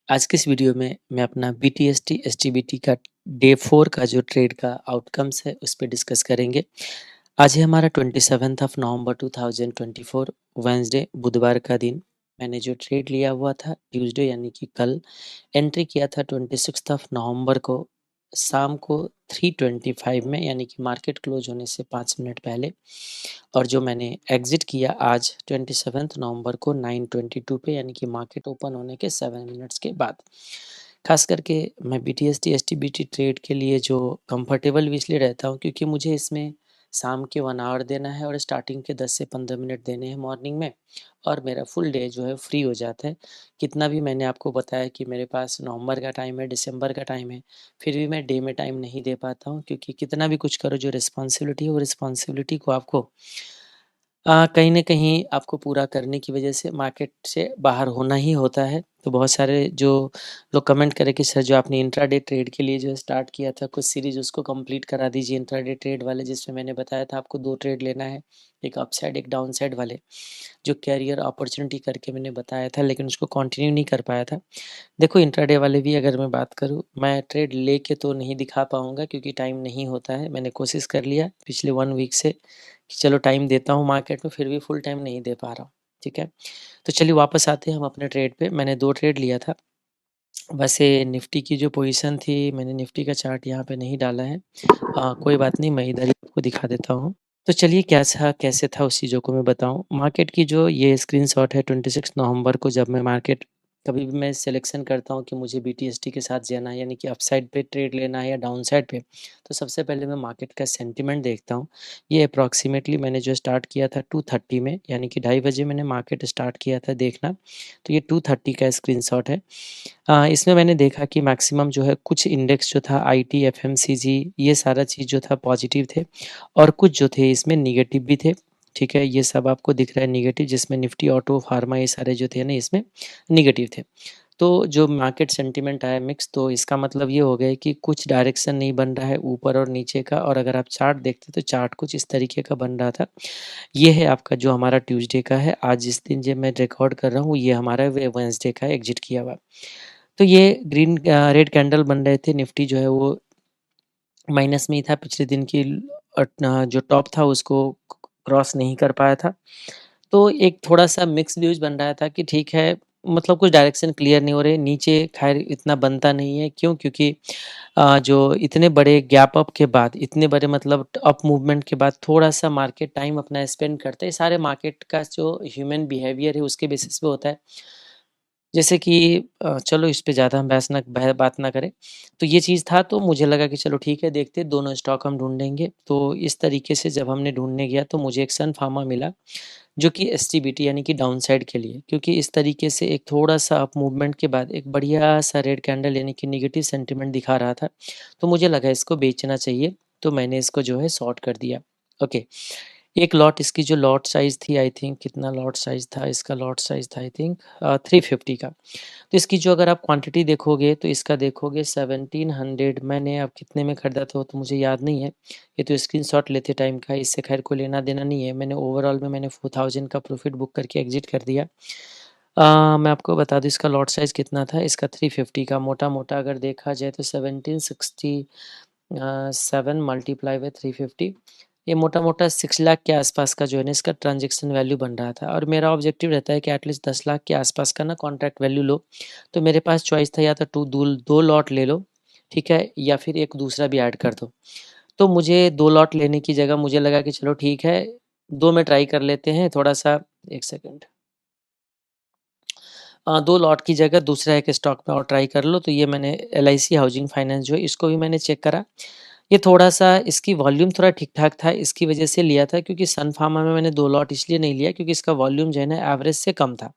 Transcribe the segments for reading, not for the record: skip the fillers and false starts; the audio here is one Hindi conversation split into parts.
आज के इस वीडियो में मैं अपना BTST STBT का डे 4 का जो ट्रेड का आउटकम्स है उस पे डिस्कस करेंगे। आज है हमारा 27th ऑफ नवंबर 2024 वेंसडे बुधवार का दिन। मैंने जो ट्रेड लिया हुआ था ट्यूसडे यानी कि कल एंट्री किया था 26th ऑफ नवंबर को शाम को 3:25 में यानी कि मार्केट क्लोज होने से 5 मिनट पहले। और जो मैंने एग्जिट किया आज 27 नवंबर को 9:22 पे यानी कि मार्केट ओपन होने के 7 मिनट्स के बाद। खास करके मैं BTST STBT ट्रेड के लिए जो कंफर्टेबल भी इसलिए रहता हूँ क्योंकि मुझे इसमें शाम के 1 आवर देना है और स्टार्टिंग के 10 से 15 मिनट देने हैं मॉर्निंग में, और मेरा फुल डे जो है फ्री हो जाता है। कितना भी मैंने आपको बताया कि मेरे पास नवंबर का टाइम है, दिसंबर का टाइम है, फिर भी मैं डे में टाइम नहीं दे पाता हूँ क्योंकि कितना भी कुछ करो जो रिस्पॉन्सिबिलिटी है वो रिस्पॉन्सिबिलिटी को आपको कहीं न कहीं आपको पूरा करने की वजह से मार्केट से बाहर होना ही होता है। तो बहुत सारे जो लोग कमेंट करें कि सर जो आपने इंट्राडे ट्रेड के लिए जो स्टार्ट किया था कुछ सीरीज़ उसको कंप्लीट करा दीजिए इंट्राडे ट्रेड वाले, जिसमें मैंने बताया था आपको 2 ट्रेड लेना है, एक अपसाइड एक डाउनसाइड वाले, जो कैरियर अपॉर्च्युनिटी करके मैंने बताया था लेकिन उसको कंटिन्यू नहीं कर पाया था। देखो इंट्राडे वाले भी अगर मैं बात करूँ, मैं ट्रेड लेके तो नहीं दिखा पाऊँगा क्योंकि टाइम नहीं होता है। मैंने कोशिश कर लिया पिछले 1 वीक से कि चलो टाइम देता हूँ मार्केट में, फिर भी फुल टाइम नहीं दे पा रहा हूँ, ठीक है? तो चलिए वापस आते हैं हम अपने ट्रेड पे। मैंने 2 ट्रेड लिया था। वैसे निफ्टी की जो पोज़ीशन थी, मैंने निफ्टी का चार्ट यहाँ पे नहीं डाला है। कोई बात नहीं, मैं इधर ही आपको दिखा देता हूँ। तो चलिए कैसे था उस चीज़ों को मैं बताऊँ। मार्केट की जो ये स्क्रीनशॉट है 26 नवंबर को, जब मैं मार्केट कभी भी मैं सिलेक्शन करता हूँ कि मुझे BTST के साथ जाना है यानी कि अपसाइड पे ट्रेड लेना है या डाउनसाइड पे, तो सबसे पहले मैं मार्केट का सेंटिमेंट देखता हूँ। ये अप्रॉक्सिमेटली मैंने जो स्टार्ट किया था 2:30 में यानी कि 2:30 बजे मैंने मार्केट स्टार्ट किया था देखना, तो ये 2:30 का स्क्रीनशॉट है। इसमें मैंने देखा कि मैक्सिमम जो है कुछ इंडेक्स जो था IT, FMCG ये सारा चीज़ जो था पॉजिटिव थे और कुछ जो थे इसमें नेगेटिव भी थे, ठीक है? ये सब आपको दिख रहा है नेगेटिव, जिसमें निफ्टी, ऑटो, फार्मा ये सारे जो थे ना इसमें नेगेटिव थे। तो जो मार्केट सेंटिमेंट आया मिक्स, तो इसका मतलब ये हो गया कि कुछ डायरेक्शन नहीं बन रहा है ऊपर और नीचे का, और अगर आप चार्ट देखते तो चार्ट कुछ इस तरीके का बन रहा था। ये है आपका जो हमारा ट्यूसडे का है। आज जिस दिन जो मैं रिकॉर्ड कर रहा हूँ ये हमारा वेडनेसडे का एग्ज़िट किया हुआ। तो ये रेड कैंडल बन रहे थे, निफ्टी जो है वो माइनस में ही था, पिछले दिन की जो टॉप था उसको क्रॉस नहीं कर पाया था। तो एक थोड़ा-सा मिक्स व्यूज़ बन रहा था कि ठीक है, मतलब कुछ डायरेक्शन क्लियर नहीं हो रहे, नीचे ख़ैर इतना बनता नहीं है। क्यों? क्योंकि जो इतने बड़े गैप अप के बाद, इतने बड़े मतलब अप मूवमेंट के बाद थोड़ा-सा मार्केट टाइम अपना स्पेंड करता है। सारे मार्केट का जो ह्यूमन बिहेवियर है उसके बेसिस पे होता है। जैसे कि चलो इस पे ज़्यादा हम बात ना करें। तो ये चीज़ था, तो मुझे लगा कि चलो ठीक है, देखते हैं दोनों स्टॉक हम ढूँढेंगे। तो इस तरीके से जब हमने ढूँढने गया तो मुझे एक सन फार्मा मिला, जो कि एसटीबीटी यानी कि डाउनसाइड के लिए, क्योंकि इस तरीके से एक थोड़ा-सा अप मूवमेंट के बाद एक बढ़िया-सा रेड कैंडल यानी कि नेगेटिव सेंटीमेंट दिखा रहा था। तो मुझे लगा इसको बेचना चाहिए, तो मैंने इसको जो है शॉर्ट कर दिया। ओके। एक लॉट, इसकी जो लॉट साइज़ थी, आई थिंक कितना लॉट साइज़ था इसका, लॉट साइज़ था आई थिंक 350 का। तो इसकी जो अगर आप क्वांटिटी देखोगे तो इसका देखोगे 1700, मैंने अब कितने में खरीदा था वो तो मुझे याद नहीं है। ये तो स्क्रीनशॉट लेते टाइम का है, इससे खैर कोई लेना-देना नहीं है। मैंने ओवरऑल में मैंने 4000 का प्रॉफ़िट बुक करके एग्ज़िट कर दिया। मैं आपको बता दूँ इसका लॉट साइज़ कितना था, इसका 350 का मोटा-मोटा अगर देखा जाए तो 7 मल्टीप्लाई बाय 350, ये मोटा-मोटा 6 लाख के आसपास का जो है ना इसका ट्रांज़ैक्शन वैल्यू बन रहा था, और मेरा ऑब्जेक्टिव रहता है कि एटलीस्ट 10 लाख के आसपास का ना कॉन्ट्रैक्ट वैल्यू लो। तो मेरे पास चॉइस था, या तो 2 लॉट ले लो, ठीक है? या फिर एक दूसरा भी ऐड कर दो। तो मुझे 2 लॉट लेने की जगह मुझे लगा कि चलो ठीक है, 2 में ट्राई कर लेते हैं थोड़ा-सा। 1 सेकंड। 2 लॉट की जगह दूसरा एक स्टॉक में और ट्राई कर लो, तो ये मैंने एलआईसी हाउसिंग फाइनेंस जो है इसको भी मैंने चेक करा। ये थोड़ा-सा इसकी वॉल्यूम थोड़ा ठीक-ठाक था, इसकी वजह से लिया था, क्योंकि सन फार्मा में मैंने 2 लॉट इसलिए नहीं लिया क्योंकि इसका वॉल्यूम जो है ना एवरेज से कम था।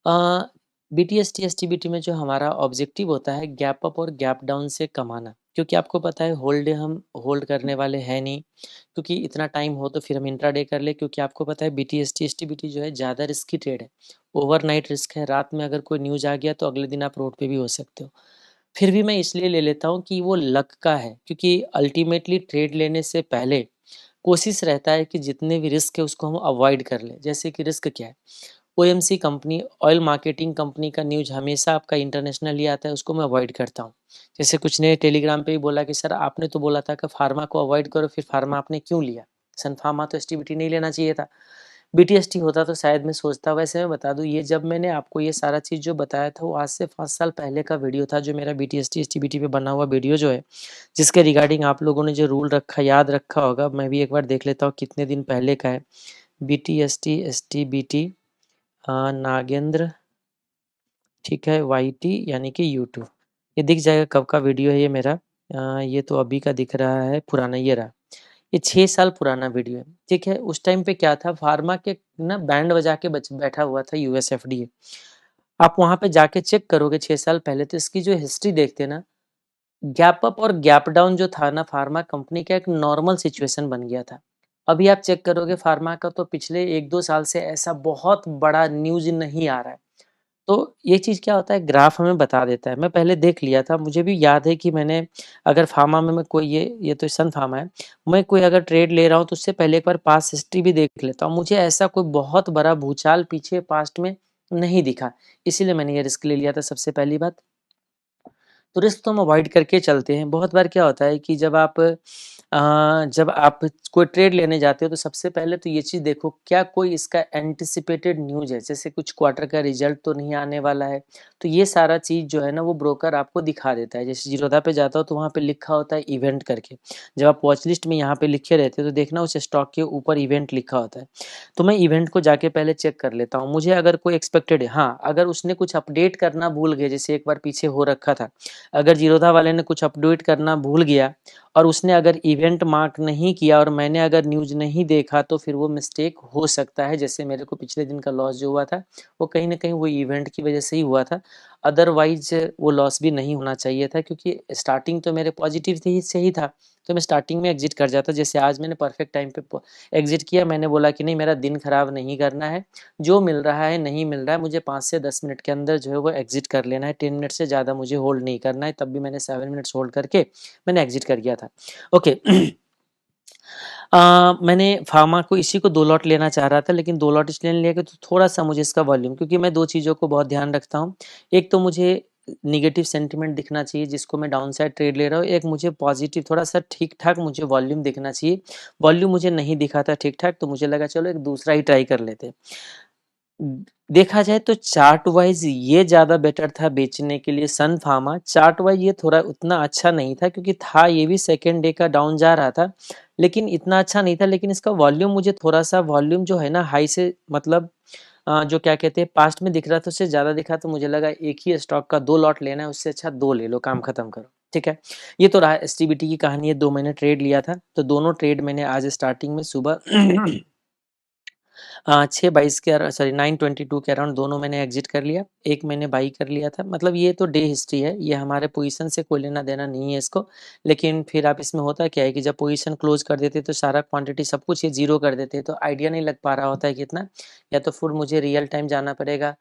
अ, बीटीएसटी, एसटीबीटी में जो हमारा ऑब्जेक्टिव होता है गैप अप और गैप डाउन से कमाना, क्योंकि आपको पता है होल डे हम होल्ड करने वाले हैं नहीं, क्योंकि इतना टाइम हो तो फिर हम इंट्राडे कर ले, क्योंकि आपको पता है बीटीएसटी, एसटीबीटी जो है ज़्यादा रिस्की ट्रेड है। ओवरनाइट रिस्क है, रात में अगर कोई न्यूज़ आ गया तो अगले दिन आप रोड पे भी हो सकते हो। फिर भी मैं इसलिए ले लेता हूँ कि वो लक का है, क्योंकि अल्टीमेटली ट्रेड लेने से पहले कोशिश रहता है कि जितने भी रिस्क है उसको हम अवॉइड कर लें। जैसे कि रिस्क क्या है? OMC company, oil marketing company का न्यूज़ हमेशा आपका इंटरनेशनली आता है, उसको मैं अवॉइड करता हूँ। जैसे कुछ ने टेलीग्राम पे भी बोला कि सर आपने तो बोला था कि फार्मा को अवॉइड करो, फिर फार्मा आपने क्यों लिया? सन फार्मा तो एसटीबीटी नहीं लेना चाहिए था। बीटीएसटी होता तो शायद मैं सोचता। वैसे मैं बता दूँ, ये जब मैंने आपको ये सारा चीज़ जो बताया था वो आज से 5 साल पहले का वीडियो था, जो मेरा बीटीएसटी एसटीबीटी पे बना हुआ वीडियो जो है, जिसके रिगार्डिंग आप लोगों ने जो रूल रखा याद रखा होगा। मैं भी एक बार देख लेता हूँ कितने दिन पहले का है। बीटीएसटी एसटीबीटी नागेंद्र, ठीक है, वाईटी यानी कि यूट्यूब, ये दिख जाएगा कब का वीडियो है ये मेरा। ये तो अभी का दिख रहा है, पुराना ये रहा। ये 6 साल पुराना वीडियो है, ठीक है। उस टाइम पे क्या था, फार्मा के ना बैंड बजा के बैठा हुआ था यूएस एफडीए। आप वहाँ पे जाके चेक करोगे 6 साल पहले, तो इसकी जो हिस्ट्री देखते ना, गैप अप और गैप डाउन जो था ना, फार्मा कंपनी का एक नॉर्मल सिचुएशन बन गया था। अभी आप चेक करोगे फार्मा का, तो पिछले 1-2 साल से ऐसा बहुत बड़ा न्यूज़ नहीं आ रहा है। तो ये चीज़ क्या होता है, ग्राफ हमें बता देता है। मैं पहले देख लिया था, मुझे भी याद है कि मैंने अगर फार्मा में मैं कोई ये तो सन फार्मा है, मैं कोई अगर ट्रेड ले रहा हूँ तो उससे पहले एक बार पास्ट हिस्ट्री भी देख लेता हूँ। मुझे ऐसा कोई बहुत बड़ा भूचाल पीछे पास्ट में नहीं दिखा, इसीलिए मैंने ये रिस्क ले लिया था, सबसे पहली बात। तो रिस्क तो हम अवॉइड करके चलते हैं। बहुत बार क्या होता है कि जब आप कोई ट्रेड लेने जाते हो तो सबसे पहले तो ये चीज़ देखो, क्या कोई इसका एंटिसिपेटेड न्यूज़ है, जैसे कुछ क्वार्टर का रिजल्ट तो नहीं आने वाला है। तो ये सारा चीज़ जो है ना, वो ब्रोकर आपको दिखा देता है। जैसे जीरोधा पे जाता हो तो वहाँ पे लिखा होता है इवेंट करके। जब आप वॉच लिस्ट में यहाँ पे लिखे रहते हो तो देखना उस स्टॉक के ऊपर इवेंट लिखा होता है। तो मैं इवेंट को जाके पहले चेक कर लेता हूँ। मुझे अगर कोई एक्सपेक्टेड है, हाँ, अगर उसने कुछ अपडेट करना भूल गए, जैसे एक बार पीछे हो रखा था, अगर जीरोधा वाले ने कुछ अपडेट करना भूल गया और उसने अगर इवेंट मार्क नहीं किया और मैंने अगर न्यूज़ नहीं देखा, तो फिर वो मिस्टेक हो सकता है। जैसे मेरे को पिछले दिन का लॉस जो हुआ था, वो कहीं न कहीं वो इवेंट की वजह से ही हुआ था। अदरवाइज़ वो लॉस भी नहीं होना चाहिए था, क्योंकि स्टार्टिंग तो मेरे पॉजिटिव से ही था, तो मैं स्टार्टिंग में एग्ज़िट कर जाता। जैसे आज मैंने परफेक्ट टाइम पे एग्ज़िट किया। मैंने बोला कि नहीं, मेरा दिन खराब नहीं करना है, जो मिल रहा है नहीं मिल रहा है, मुझे 5 से 10 मिनट के अंदर जो है वो एग्ज़िट कर लेना है। 10 मिनट से ज़्यादा मुझे होल्ड नहीं करना है। तब भी मैंने 7 मिनट्स होल्ड करके मैंने एग्ज़िट कर गया था। ओके। मैंने फार्मा को इसी को 2 लॉट लेना चाह रहा था, लेकिन 2 लॉट इसलिए नहीं लिया कि तो थोड़ा-सा मुझे इसका वॉल्यूम, क्योंकि मैं 2 चीज़ों को बहुत ध्यान रखता हूँ। एक तो मुझे नेगेटिव सेंटिमेंट दिखना चाहिए जिसको मैं डाउन साइड ट्रेड ले रहा हूँ। एक मुझे पॉजिटिव थोड़ा-सा ठीक-ठाक मुझे वॉल्यूम दिखना चाहिए। वॉल्यूम मुझे नहीं दिखा था ठीक-ठाक, तो मुझे लगा चलो एक दूसरा ही ट्राई कर लेते हैं। देखा जाए तो चार्ट वाइज़ ये ज़्यादा बेटर था बेचने के लिए, सन फार्मा। चार्ट वाइज़ ये थोड़ा उतना अच्छा नहीं था, क्योंकि था ये भी सेकंड डे का डाउन जा रहा था, लेकिन इतना अच्छा नहीं था। लेकिन इसका वॉल्यूम मुझे थोड़ा-सा, वॉल्यूम जो है ना हाई से, मतलब जो क्या कहते हैं, पास्ट में दिख रहा था उससे ज़्यादा दिखा, तो मुझे लगा एक ही स्टॉक का 2 लॉट लेना है, उससे अच्छा 2 ले लो, काम खत्म करो। ठीक है? ये तो रहा एसटीबीटी की कहानी है। 2 मैंने ट्रेड लिया था, तो दोनों ट्रेड मैंने आज स्टार्टिंग में सुबह 6:22 के सॉरी 9:22 के अराउंड दोनों मैंने एग्ज़िट कर लिया। एक मैंने बाई कर लिया था। मतलब ये तो डे हिस्ट्री है, ये हमारे पोज़ीशन से कोई लेना-देना नहीं है इसको। लेकिन फिर आप इसमें होता क्या है कि जब पोज़ीशन क्लोज़ कर देते हैं तो सारा क्वांटिटी सब कुछ ये ज़ीरो कर देते हैं, तो आइडिया नहीं लग पा रहा होता है कितना। या तो फिर मुझे रियल टाइम जाना पड़ेगा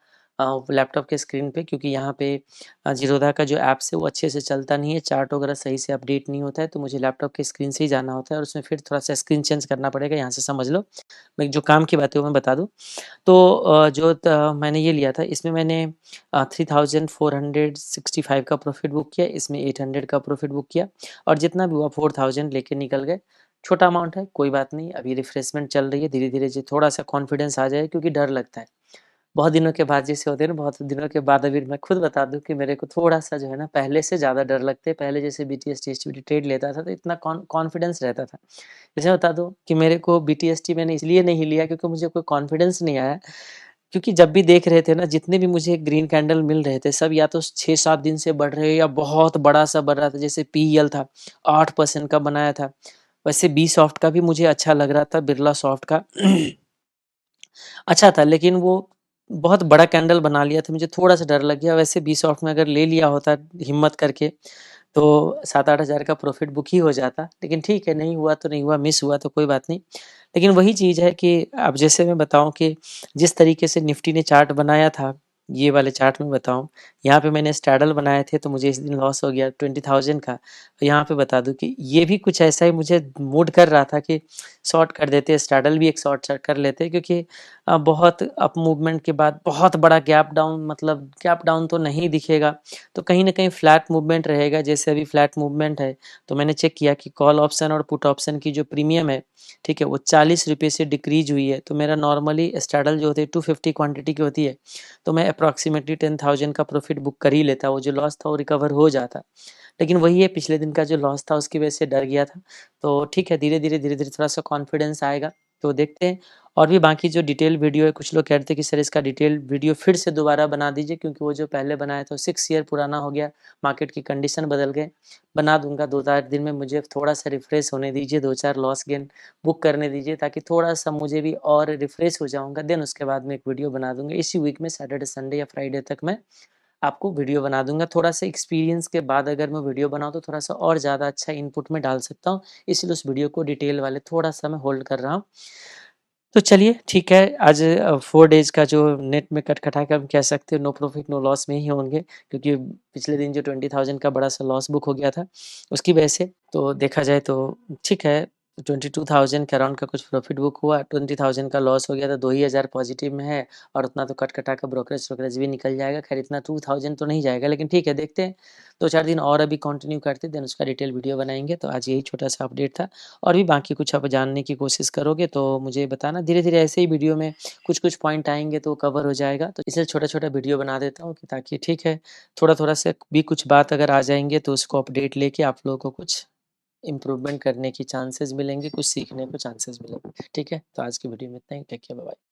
लैपटॉप के स्क्रीन पे, क्योंकि यहाँ पे ज़ीरोधा का जो ऐप्स है वो अच्छे से चलता नहीं है, चार्ट वगैरह सही से अपडेट नहीं होता है, तो मुझे लैपटॉप के स्क्रीन से ही जाना होता है और उसमें फिर थोड़ा-सा स्क्रीन चेंज करना पड़ेगा, यहाँ से समझ लो। मैं जो काम की बात है वो मैं बता दूँ। तो मैंने ये लिया था, इसमें मैंने 3465 का प्रॉफ़िट बुक किया, इसमें 800 का प्रॉफ़िट बुक किया और जितना भी हुआ 4000 लेके निकल गए। छोटा अमाउंट है, कोई बात नहीं, अभी रिफ्रेशमेंट चल रही है, धीरे-धीरे जो थोड़ा-सा कॉन्फिडेंस आ जाए, क्योंकि डर लगता है। बहुत दिनों के बाद जैसे होते हैं ना, बहुत दिनों के बाद अभी मैं खुद बता दूँ कि मेरे को थोड़ा-सा जो है ना पहले से ज़्यादा डर लगते हैं। पहले जैसे बीटीएसटी, एसटीबीटी ट्रेड लेता था तो इतना कॉन्फिडेंस रहता था। जैसे बता दूँ कि मेरे को बीटीएसटी मैंने इसलिए नहीं लिया क्योंकि मुझे कोई कॉन्फिडेंस नहीं आया। क्योंकि जब भी देख रहे थे ना, जितने भी मुझे ग्रीन कैंडल मिल रहे थे, सब या तो 6-7 दिन से बढ़ रहे या बहुत बड़ा-सा बढ़ रहा था। जैसे पीईएल था, 8% का बनाया था। वैसे बी सॉफ्ट का भी मुझे अच्छा लग रहा था, बिरला सॉफ्ट का। अच्छा था, लेकिन वो बहुत बड़ा कैंडल बना लिया था, मुझे थोड़ा-सा डर लग गया। वैसे बी सॉफ्ट में अगर ले लिया होता हिम्मत करके, तो 7-8 हज़ार का प्रॉफ़िट बुक ही हो जाता। लेकिन ठीक है, नहीं हुआ तो नहीं हुआ, मिस हुआ तो कोई बात नहीं। लेकिन वही चीज़ है कि अब जैसे मैं बताऊँ कि जिस तरीके से निफ्टी ने चार्ट बनाया था, ये वाले चार्ट में बताऊँ, यहाँ पे मैंने स्ट्रैडल बनाए थे तो मुझे इस दिन लॉस हो गया 20,000 का। यहाँ पे बता दूँ कि ये भी कुछ ऐसा ही मुझे मूड कर रहा था कि शॉर्ट कर देते, स्ट्रैडल भी एक शॉर्ट कर लेते, क्योंकि बहुत अप मूवमेंट के बाद बहुत बड़ा गैप डाउन, मतलब गैप डाउन तो नहीं दिखेगा, तो कहीं न कहीं फ्लैट मूवमेंट रहेगा। जैसे अभी फ्लैट मूवमेंट है, तो मैंने चेक किया कि कॉल ऑप्शन और पुट ऑप्शन की जो प्रीमियम है, ठीक है, वो 40 रुपए से डिक्रीज़ हुई है। तो मेरा नॉर्मली स्ट्रैडल जो होती है 250 क्वांटिटी की होती है, तो मैं अप्रॉक्सिमेटली 10,000 का प्रॉफिट बुक कर ही लेता, वो जो लॉस था वो रिकवर हो जाता। लेकिन वही है, पिछले दिन का जो लॉस था उसकी वजह से डर गया था। तो ठीक है, धीरे-धीरे थोड़ा-सा कॉन्फिडेंस आएगा, तो देखते हैं। और भी बाकी जो डिटेल वीडियो है, कुछ लोग कह रहे थे कि सर इसका डिटेल वीडियो फिर से दोबारा बना दीजिए, क्योंकि वो जो पहले बनाया था 6 ईयर पुराना हो गया, मार्केट की कंडीशन बदल गए। बना दूँगा 2-4 दिन में, मुझे थोड़ा-सा रिफ्रेश होने दीजिए, 2-4 लॉस गेन बुक करने दीजिए, ताकि थोड़ा-सा मुझे भी और रिफ्रेश हो जाऊँगा। देन उसके बाद मैं एक वीडियो बना दूँगा। इसी वीक में सैटरडे, संडे या फ्राइडे तक मैं आपको वीडियो बना दूँगा। थोड़ा-सा एक्सपीरियंस के बाद अगर मैं वीडियो बनाऊँ तो थोड़ा-सा और ज़्यादा अच्छा इनपुट में डाल सकता हूँ, इसलिए उस वीडियो को डिटेल वाले थोड़ा-सा मैं होल्ड कर रहा हूँ। तो चलिए ठीक है, आज 4 डेज़ का जो नेट में कट-कटा के हम कह सकते हैं नो प्रॉफिट नो लॉस में ही होंगे, क्योंकि पिछले दिन जो 20,000 का बड़ा-सा लॉस बुक हो गया था, उसकी वजह से। तो देखा जाए तो ठीक है, 22,000 के अराउंड का कुछ प्रॉफिट बुक हुआ, 20,000 का लॉस हो गया, तो 2 ही हज़ार पॉजिटिव में है, और उतना तो कट-कटा के ब्रोकरेज-वोकरेज भी निकल जाएगा। खैर इतना 2,000 तो नहीं जाएगा, लेकिन ठीक है, देखते हैं। 2-4 दिन और अभी कंटिन्यू करते हैं, देन उसका डिटेल वीडियो बनाएँगे। तो आज यही छोटा-सा अपडेट था। और भी बाकी कुछ आप जानने की कोशिश करोगे तो मुझे बताना। धीरे-धीरे ऐसे ही वीडियो में कुछ-कुछ पॉइंट आएँगे तो कवर हो जाएगा। तो इसलिए छोटा-छोटा वीडियो बना देता हूँ कि ताकि ठीक है, थोड़ा-थोड़ा से भी कुछ बात अगर आ जाएँगे तो उसको अपडेट लेके आप लोगों को कुछ इम्प्रूवमेंट करने की चांसेस मिलेंगे, कुछ सीखने को चांसेस मिलेंगे। ठीक है? तो आज की वीडियो में इतना ही। Take care, bye-bye.